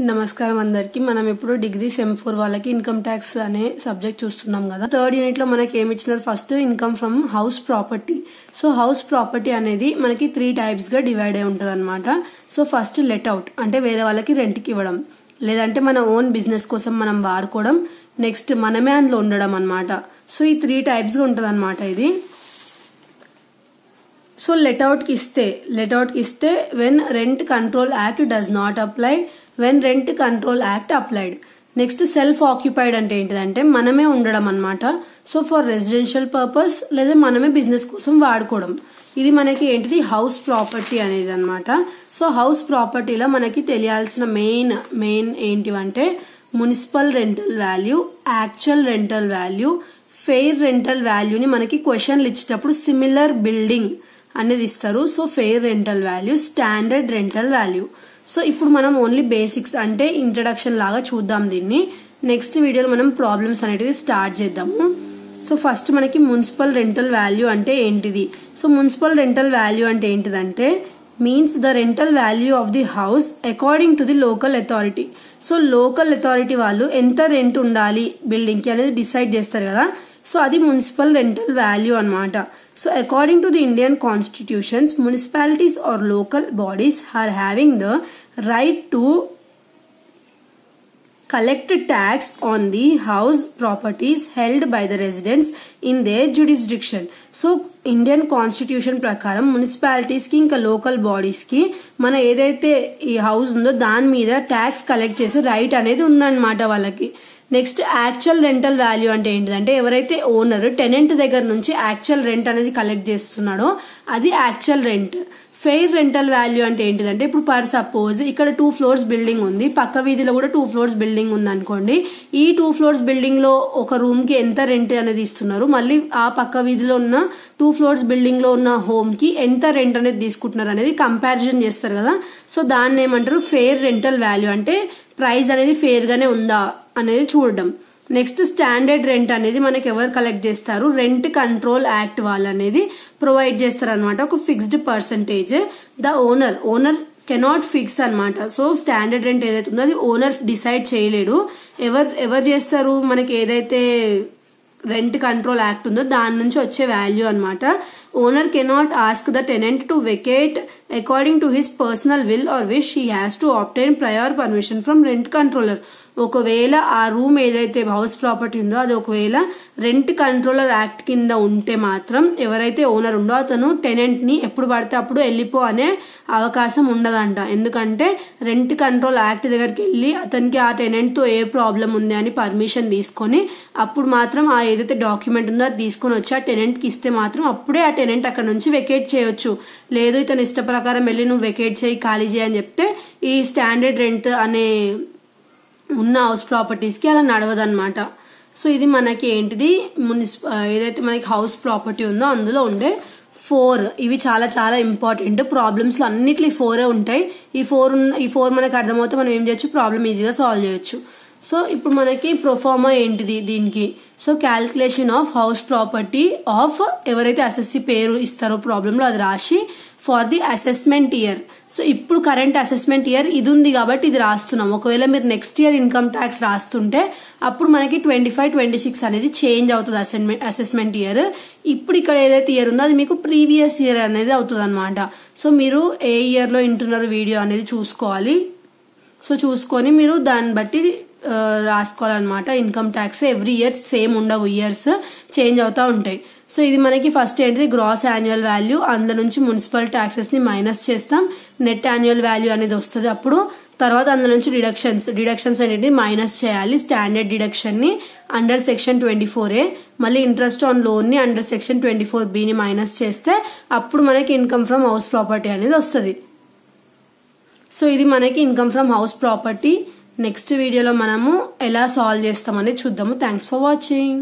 నమస్కారం అందరికి. మనం ఇప్పుడు డిగ్రీ సెమ్ 4 వాళ్ళకి ఇన్కమ్ ట్యాక్స్ అనే సబ్జెక్ట్ చూస్తున్నాం కదా. థర్డ్ యూనిట్ లో మనకి ఏమి ఇచ్చినారు, first income from house property. So house property అనేది మనకి 3 టైప్స్ గా డివైడ్ అయి ఉంటది అనమాట. సో ఫస్ట్ లెట్ అవుట్ అంటే వేరే వాళ్ళకి రెంట్ కి ఇవ్వడం, లేదంటే మన ఓన్ బిజినెస్ కోసం మనం వాడుకోవడం, నెక్స్ట్ మనమే అందులో ఉండడం అనమాట. సో ఈ 3 టైప్స్ గా ఉంటది అనమాట ఇది. సో లెట్ అవుట్ కి ఇస్తే when rent control act does not apply, when rent control act applied. Next self occupied అంటే ఏంటిదంటే మనమే ఉండడం అనమాట. సో ఫర్ రెసిడెన్షియల్ పర్పస్ లేదా మనమే బిజినెస్ కోసం వాడుకోవడం. ఇది మనకి ఏంటిది హౌస్ ప్రాపర్టీ అనేది అనమాట. సో హౌస్ ప్రాపర్టీలో మనకి తెలియాల్సిన మెయిన్ ఏంటివంటే municipal rental value, actual rental value, fair rental వాల్యూని మనకి క్వశ్చన్లు ఇచ్చేటప్పుడు సిమిలర్ బిల్డింగ్ అనేది ఇస్తారు. So fair rental value, standard rental value. So ఇప్పుడు మనం ఓన్లీ బేసిక్స్ అంటే ఇంట్రడక్షన్ లాగా చూద్దాం దీన్ని. నెక్స్ట్ వీడియోలో మనం ప్రాబ్లమ్స్ అనేటివి స్టార్ట్ చేద్దాము. సో ఫస్ట్ మనకి మున్సిపల్ రెంటల్ వాల్యూ అంటే ఏంటిది. సో మున్సిపల్ రెంటల్ వాల్యూ అంటే ఏంటిదంటే means the rental value of the house according to the local authority. So local authority వాళ్ళు ఎంత రెంట్ ఉండాలి బిల్డింగ్ కి అనేది డిసైడ్ చేస్తారు కదా. సో అది మున్సిపల్ రెంటల్ వాల్యూ అనమాట. So according to the Indian constitutions, municipalities or local bodies are having the right to collect tax on the house properties held by the residents in their jurisdiction. So Indian constitution ప్రకారం municipalities కి ఇంకా local bodies కి మన ఏదైతే ఈ house ఉందో దాని మీద ట్యాక్స్ కలెక్ట్ చేసే రైట్ అనేది ఉందన్నమాట వాళ్ళకి. నెక్స్ట్ యాక్చువల్ రెంటల్ వాల్యూ అంటే ఏంటిదంటే ఎవరైతే ఓనర్ టెనెంట్ దగ్గర నుంచి యాక్చువల్ రెంట్ అనేది కలెక్ట్ చేస్తున్నాడో అది actual rent. Fair rental value అంటే ఏంటిదంటే ఇప్పుడు పర్ సపోజ్ ఇక్కడ 2 floors బిల్డింగ్ ఉంది, పక్క వీధిలో కూడా 2 floors బిల్డింగ్ ఉంది అనుకోండి. ఈ 2 floors బిల్డింగ్ లో ఒక రూమ్ కి ఎంత రెంట్ అనేది ఇస్తున్నారు, మళ్ళీ ఆ పక్క వీధిలో ఉన్న 2 floors బిల్డింగ్ లో ఉన్న హోమ్ కి ఎంత రెంట్ అనేది తీసుకుంటున్నారు అనేది కంపారిజన్ చేస్తారు కదా. సో దాన్ని ఏమంటారు ఫెయిర్ రెంటల్ వాల్యూ. అంటే ప్రైస్ అనేది ఫెయిర్ గానే ఉందా అనేది చూడడం. నెక్స్ట్ స్టాండర్డ్ రెంట్ అనేది మనకి ఎవరు కలెక్ట్ చేస్తారు, రెంట్ కంట్రోల్ యాక్ట్ వాళ్ళు అనేది ప్రొవైడ్ చేస్తారు అనమాట. ఒక fixed percentage the owner cannot fix అనమాట. సో స్టాండర్డ్ రెంట్ ఏదైతే ఉందో అది ఓనర్ డిసైడ్ చేయలేడు. ఎవరు చేస్తారు, మనకి ఏదైతే రెంట్ కంట్రోల్ యాక్ట్ ఉందో దాని నుంచి వచ్చే వాల్యూ అనమాట. Owner cannot ask the tenant to vacate according to his personal will or wish he has to obtain prior permission from rent controller. ఒకవేళ ఆ రూమ్ ఏదైతే హౌస్ ప్రాపర్టీ ఉందో అది ఒకవేళ రెంట్ కంట్రోలర్ యాక్ట్ కింద ఉంటే మాత్రం ఎవరైతే ఓనర్ ఉందో అతను టెనెంట్ ని ఎప్పుడు పడితే అప్పుడు వెళ్ళిపో అనే అవకాశం ఉండదంట. ఎందుకంటే రెంట్ కంట్రోల్ యాక్ట్ దగ్గరికి వెళ్ళి అతనికి ఆ టెనెంట్ తో ఏ ప్రాబ్లం ఉంది అని పర్మిషన్ తీసుకొని అప్పుడు మాత్రం ఆ ఏదైతే డాక్యుమెంట్ ఉందో అది తీసుకొని వచ్చి ఆ టెనెంట్ కి ఇస్తే మాత్రం అప్పుడే ఆ టెనెంట్ అక్కడ నుంచి వెకేట్ చేయొచ్చు. లేదు ఇతను ఇష్ట ప్రకారం వెళ్ళి నువ్వు వెకేట్ చేయి ఖాళీ చేయి అని చెప్తే ఈ స్టాండర్డ్ రెంట్ అనే ఉన్న హౌస్ ప్రాపర్టీస్ కి అలా నడవదన్నమాట. సో ఇది మనకి ఏంటిది ఏదైతే మనకి హౌస్ ప్రాపర్టీ ఉందో అందులో ఉండే 4 ఇవి చాలా చాలా ఇంపార్టెంట్. ప్రాబ్లమ్స్ లో అన్నిట్లో 4 ఉంటాయి. ఈ 4 మనకి అర్థమవుతే మనం ఏం చేయొచ్చు, ప్రాబ్లమ్ ఈజీగా సాల్వ్ చేయొచ్చు. సో ఇప్పుడు మనకి ప్రొఫార్మా ఏంటిది దీనికి. So calculation of house property of ఎవరైతే అసెస్సీ పేరు ఇస్తారో ప్రాబ్లమ్ లో అది రాసి for the assessment year. So ఇప్పుడు కరెంట్ అసెస్మెంట్ ఇయర్ ఇది ఉంది కాబట్టి ఇది రాస్తున్నాం. ఒకవేళ మీరు నెక్స్ట్ ఇయర్ ఇన్కమ్ ట్యాక్స్ రాస్తుంటే అప్పుడు మనకి 25-26 అనేది చేంజ్ అవుతుంది అసెస్మెంట్ ఇయర్. ఇప్పుడు ఇక్కడ ఏదైతే ఇయర్ ఉందో అది మీకు ప్రీవియస్ ఇయర్ అనేది అవుతుంది అనమాట. సో మీరు ఏ ఇయర్ లో వింటున్నారు వీడియో అనేది చూసుకోవాలి. సో చూసుకొని మీరు దాన్ని బట్టి రాసుకోవాలన్నమాట. Income tax every year same ఉండవు, ఇయర్స్ చేంజ్ అవుతా ఉంటాయి. సో ఇది మనకి ఫస్ట్ ఏంటిది గ్రాస్ యాన్యువల్ వాల్యూ, అందులో నుంచి మున్సిపల్ ట్యాక్సెస్ ని మైనస్ చేస్తాం, నెట్ యాన్యువల్ వాల్యూ అనేది వస్తుంది. అప్పుడు తర్వాత అందులో నుంచి డిడక్షన్స్ అనేది మైనస్ చేయాలి. స్టాండర్డ్ డిడక్షన్ ని అండర్ సెక్షన్ 24A, మళ్ళీ ఇంట్రెస్ట్ ఆన్ లోన్ ని అండర్ సెక్షన్ 24B ని మైనస్ చేస్తే అప్పుడు మనకి ఇన్కమ్ ఫ్రమ్ హౌస్ ప్రాపర్టీ అనేది వస్తుంది. సో ఇది మనకి income from house property. Next వీడియోలో మనము ఎలా సాల్వ్ చేస్తామనేది చూద్దాము. Thanks for watching.